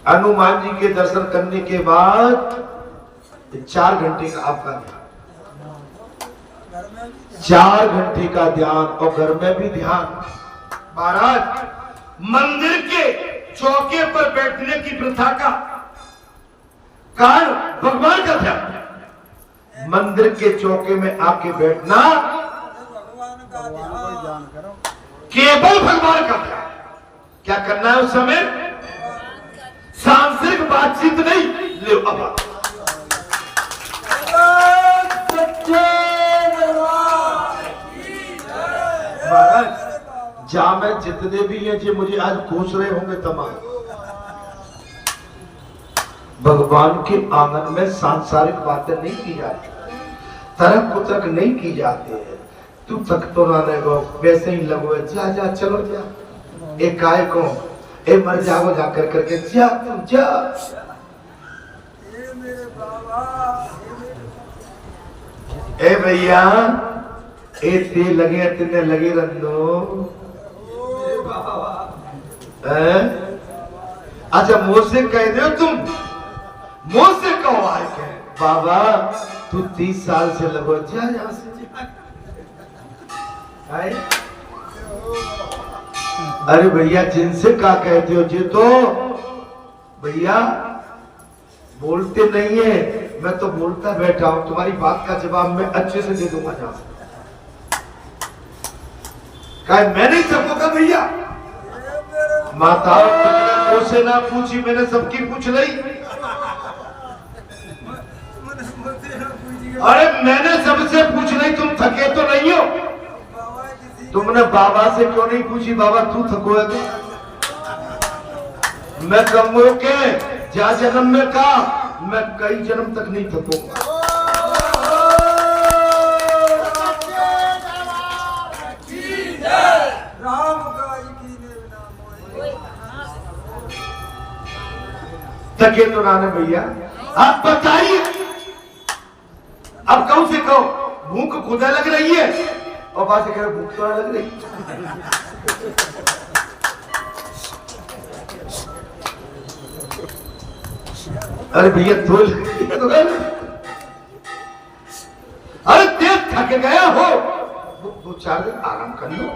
हनुमान जी के दर्शन करने के बाद 4 घंटे का आपका ध्यान, 4 घंटे का ध्यान, और घर में भी ध्यान। महाराज, मंदिर के चौके पर बैठने की प्रथा का कारण भगवान का ध्यान। मंदिर के चौके में आके बैठना केवल भगवान का ध्यान। क्या करना है उस समय? सांसारिक बातचीत नहीं। ले अब महाराज, जा में जितने भी हैं जो मुझे आज पूछ रहे होंगे तमाम, भगवान के आंगन में सांसारिक बातें नहीं की जाती, तरक कुतरक नहीं की जाती है। तू तक तो ना लगो, वैसे ही लगो, जा जा चलो जा, एक काय को ए मर जाओ, जा कर करके जा तू जा। ए भैया, ए ते लगे तेने लगे रंदो। अच्छा मुझसे कह दो, तुम मुझसे कहो आए के बाबा तू 30 साल से लगो, जा यहां से आए। अरे भैया, जिनसे क्या कहते हो जी, तो भैया बोलते नहीं है, मैं तो बोलता बैठा हूं। तुम्हारी बात का जवाब मैं अच्छे से दे दूंगा जहां से। मैं नहीं सकूंगा भैया। माता से ना पूछी, मैंने सबकी पूछ ली। अरे मैंने सबसे पूछ ली, तुम थके तो नहीं हो? तुमने बाबा से क्यों नहीं पूछी, बाबा तू थको है तो? मैं कहूँ के जा जन्म में का, मैं कई जन्म तक नहीं थकूंगा। थके तो ना भैया। आप बताइए, अब कौन से कहो भूख खुदा लग रही है, और बात से कह रहे भूख तो लग रही। अरे भैया तो अरे तेज थक गया हो, 2-4 दिन आराम कर लो।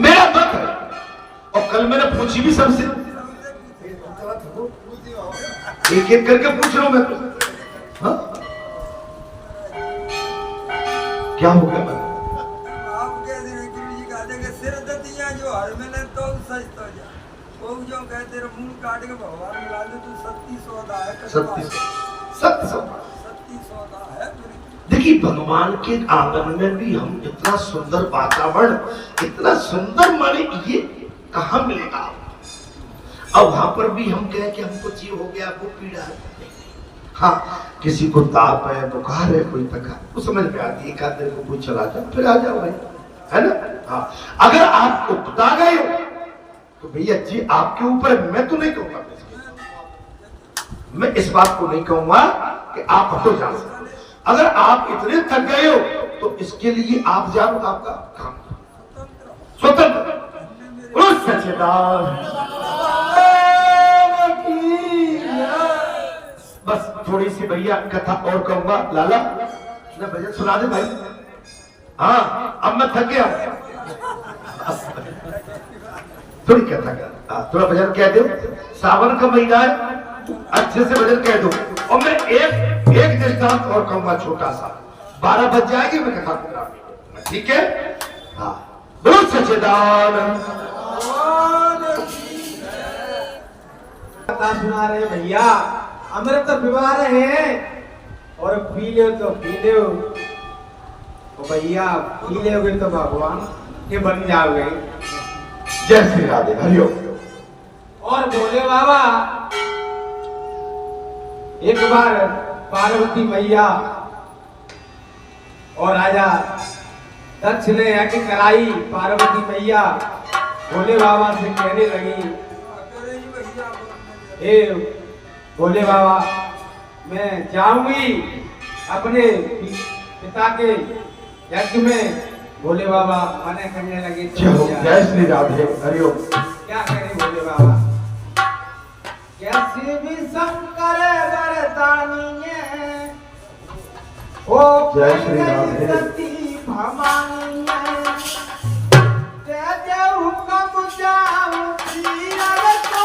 मेरा मत है, और कल मैंने पूछी भी सबसे, एक एक करके पूछ रहा हूं मैं तो। हाँ? क्या हो गया? मैं आप कह रहे गुरु जी कहते कि सिर दतियां जो हर मिले तो सच तो जा, वो जो कहते रहे मुंह काट के भगवान मिला दे, तू सत्ती सौदा है, सत्य सौदा है। देखिए, भगवान के आंगन में भी हम इतना सुंदर वातावरण, इतना सुंदर, माने ये कहाँ मिलेगा? अब वहां पर भी हम कहें कि हमको ये हो गया, वो पीड़ा है। हाँ, किसी को ताप है, बुखार है, कोई तकलीफ, वो समझ में आती है, कहते को कोई चला जाओ, फिर आ जाओ भाई, है ना? हाँ, अगर आप उपदा गए हो तो भैया जी आपके ऊपर, मैं तो नहीं कहूंगा, मैं इस बात को नहीं कहूंगा कि आप हटो जा सकते। अगर आप इतने थक गए हो तो इसके लिए आप जानो, आपका काम स्वतंत्र। बस थोड़ी सी भैया कथा और कहूंगा। लाला ना भजन सुना दे भाई। हाँ, अब मैं थक गया, थोड़ी कथा कर, थोड़ा भजन कह दो। सावन का महीना है, अच्छे से भजन कह दो। और मैं एक दृष्टांत और कहूंगा छोटा सा, 12 बज जाएगी, मैं कथा पूरा, ठीक है? हाँ, बोल सच्चिदानंद। कथा सुना रहे भैया, अमृत विवाह है, और पी लो तो पी लो, तो भैया पी लोगे तो भगवान के बन जाओगे। जय श्री राधे, हरिओम। और बोले बाबा, एक बार पार्वती मैया और राजा दक्ष ने यज्ञ कराई। पार्वती मैया भोले बाबा से कहने लगी, हे भोले बाबा, मैं जाऊंगी अपने पिता के यज्ञ में। भोले बाबा मना करने लगे। जय श्री राधे, हरिओम। क्या करें भोले बाबा? शिव शंकर वरदानी ओ जय श्री राम। सती भवानी जय जय हुक्म जाऊं तीरथ को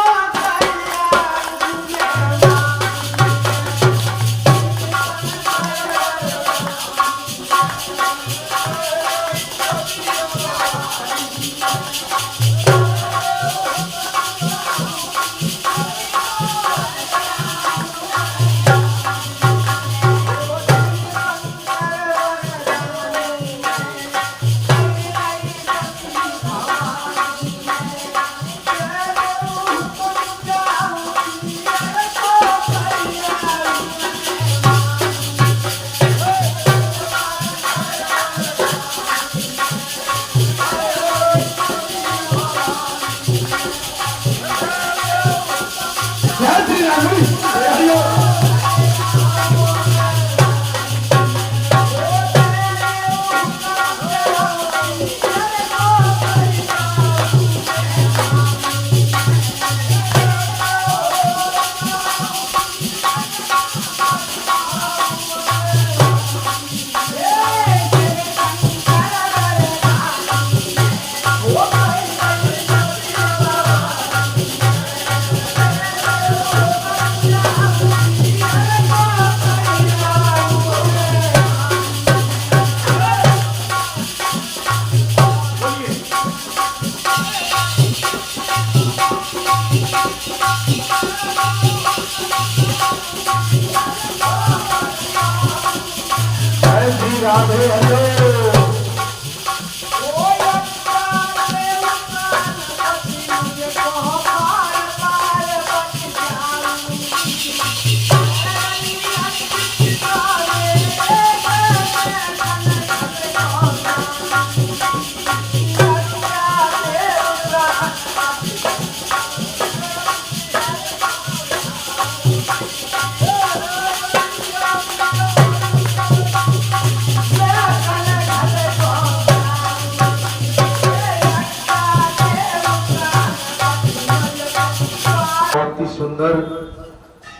सुंदर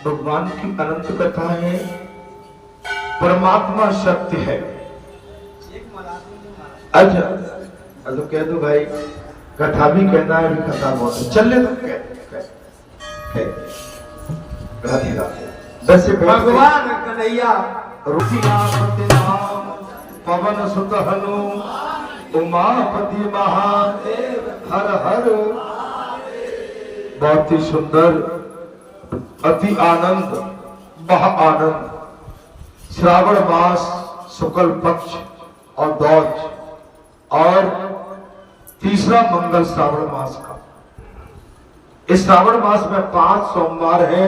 भगवान की अनंत कथा है। परमात्मा सत्य है। अच्छा तो कह दो भाई कथा भी कहना है, भी कथा बहुत है। चल तो राधे राधे। वैसे भगवान कन्हैया रुचिनाथ नाम पवन सुत हनु उमापति महादेव हर हर। बहुत ही सुंदर, अति आनंद, महा आनंद। श्रावण मास शुक्ल पक्ष और दौज और तीसरा मंगल श्रावण मास का। इस श्रावण मास में 5 सोमवार है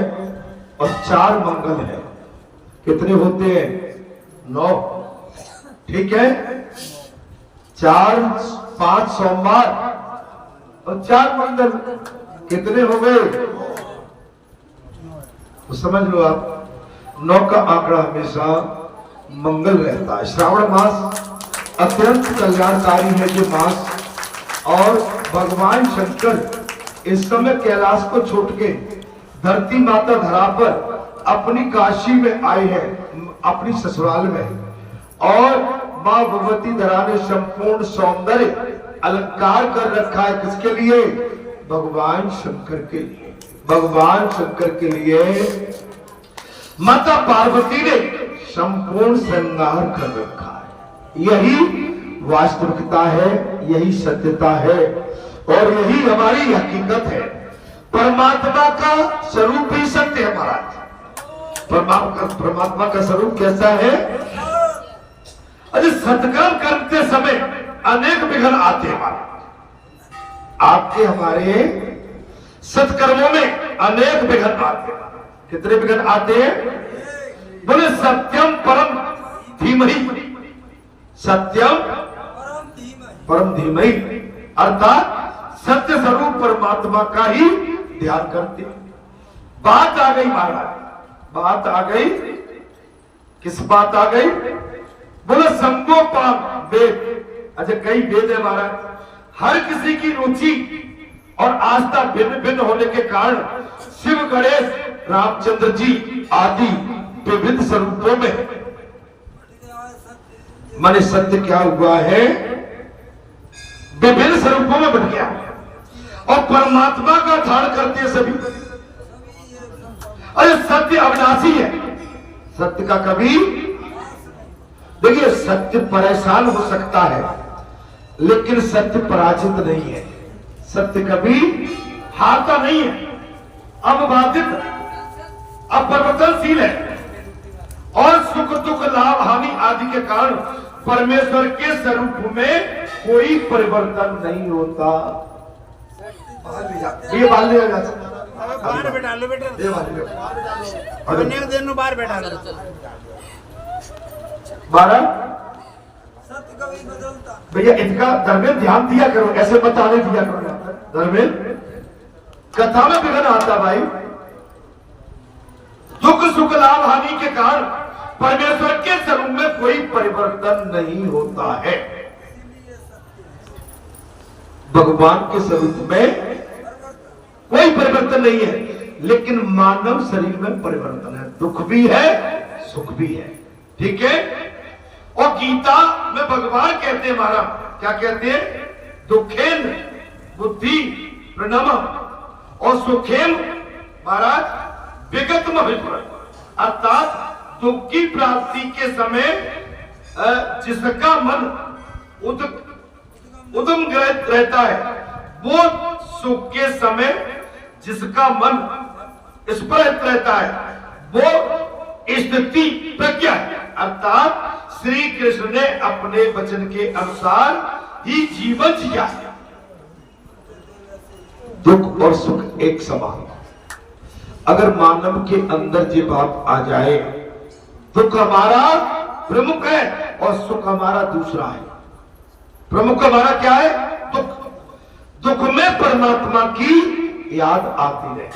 और 4 मंगल है। कितने होते हैं? 9। ठीक है, 5 सोमवार और 4 मंगल। कितने हो गए? तो समझ लो आप, 9 का आंकड़ा हमेशा मंगल रहता है। श्रावण मास अत्यंत कल्याणकारी है ये मास। और भगवान शंकर इस समय कैलाश को छोड़ के धरती माता धरा पर अपनी काशी में आए हैं, अपनी ससुराल में। और मां भगवती धरा ने संपूर्ण सौंदर्य अलंकार कर रखा है। किसके लिए? भगवान शंकर के लिए। भगवान शंकर के लिए माता पार्वती ने संपूर्ण श्रृंगार कर रखा है। यही वास्तविकता है, यही सत्यता है और यही हमारी हकीकत है। परमात्मा का स्वरूप ही सत्य है महाराज। परमात्मा का स्वरूप कैसा है? अरे सत्कर्म करते समय अनेक विघ्न आते हैं। आपके हमारे सत्कर्मों में अनेक विघ्न आते हैं। कितने विघ्न आते हैं? बोले सत्यम परम धीमहि। सत्यम परम धीमहि अर्थात सत्य स्वरूप परमात्मा का ही ध्यान करते। बात आ गई महाराज, बात आ गई। किस बात आ गई? बोले संगोपान वेद। अच्छा कई वेद है महाराज। हर किसी की रुचि और आस्था भिन्न भिन्न होने के कारण शिव गणेश रामचंद्र जी आदि विविध स्वरूपों में माने सत्य क्या हुआ है, विभिन्न स्वरूपों में बन गया और परमात्मा का धारण करते हैं सभी। अरे सत्य अविनाशी है, सत्य का कभी, देखिए सत्य परेशान हो सकता है लेकिन सत्य पराजित नहीं है, सत्य कभी हारता नहीं है, अबाधित अपरिवर्तनशील है और सुख दुख लाभ हानि आदि के कारण परमेश्वर के स्वरूप में कोई परिवर्तन नहीं होता। ये बाल ले जा बाहर बैठा लो बेटा, ये बाल ले और नेक दिन नो बाहर बैठा लो। 12 सत्य कभी बदलता भैया इनका धर्मेल ध्यान दिया करो, ऐसे बताने दिया करो। धर्मेल कथा में विघ्न आता भाई, दुख सुख लाभ हानि के कारण परमेश्वर के स्वरूप में कोई परिवर्तन नहीं होता है। भगवान के स्वरूप में कोई परिवर्तन नहीं है, लेकिन मानव शरीर में परिवर्तन है, दुख भी है सुख भी है, ठीक है। और गीता में भगवान कहते हैं, महाराज क्या कहते हैं, दुखेन बुद्धि प्रणमः और सुखेन महाराज विगतम अभिप्राय, अर्थात दुख की प्राप्ति के समय जिसका मन उद्यम रहता है, वो सुख के समय जिसका मन स्फुरित रहता है वो स्थिति प्रज्ञा है। अर्थात श्री कृष्ण ने अपने वचन के अनुसार ही जीवन जिया है। दुख और सुख एक समान, अगर मानव के अंदर ये बात आ जाए, दुख हमारा प्रमुख है और सुख हमारा दूसरा है। प्रमुख हमारा क्या है, दुख, दुख में परमात्मा की याद आती रहे,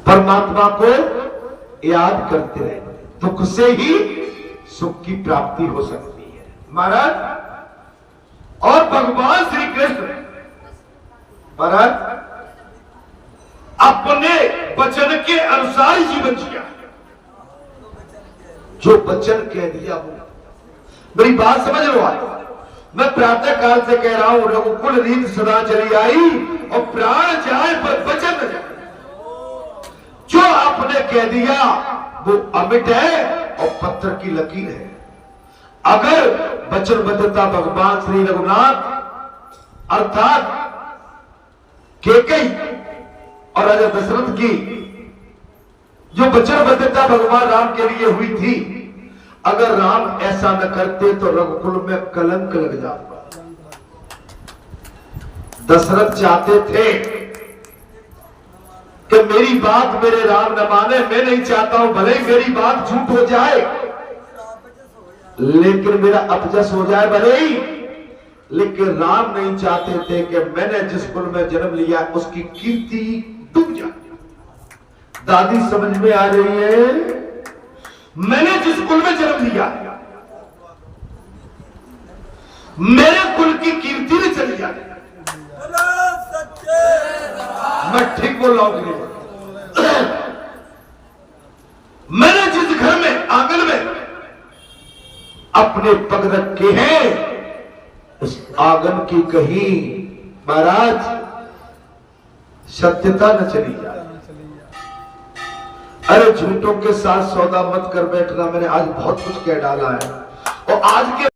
परमात्मा को याद करते रहे, दुख से ही सुख की प्राप्ति हो सकती है महाराज। और भगवान श्री कृष्ण महाराज अपने वचन के अनुसार जीवन जिया, जो वचन कह दिया वो। मेरी बात समझ लो आप, मैं प्रातः काल से कह रहा हूं, रघुकुल रीत सदा चली आई और प्राण जाए पर वचन न जाए। जो आपने कह दिया वो अमिट है और पत्थर की लकीर है। अगर वचनबद्धता भगवान श्री रघुनाथ अर्थात केकई और राजा दशरथ की जो वचनबद्धता भगवान राम के लिए हुई थी, अगर राम ऐसा न करते तो रघुकुल में कलंक लग जाता। दशरथ चाहते थे कि मेरी बात मेरे राम न माने, मैं नहीं चाहता हूं भले ही मेरी बात झूठ हो जाए, लेकिन मेरा अपजस हो जाए भले ही, लेकिन राम नहीं चाहते थे कि मैंने जिस कुल में जन्म लिया उसकी कीर्ति डूब जाए। दादी समझ में आ रही है, मैंने जिस कुल में जन्म लिया मेरे कुल की कीर्ति न चली जाए। मैं ठीक बोल रहा हूं, मैंने जिस घर में आंगन में अपने पग रखे हैं उस आंगन की कहीं महाराज सत्यता न चली जाए। अरे झूठों के साथ सौदा मत कर बैठना, मैंने आज बहुत कुछ कह डाला है और आज के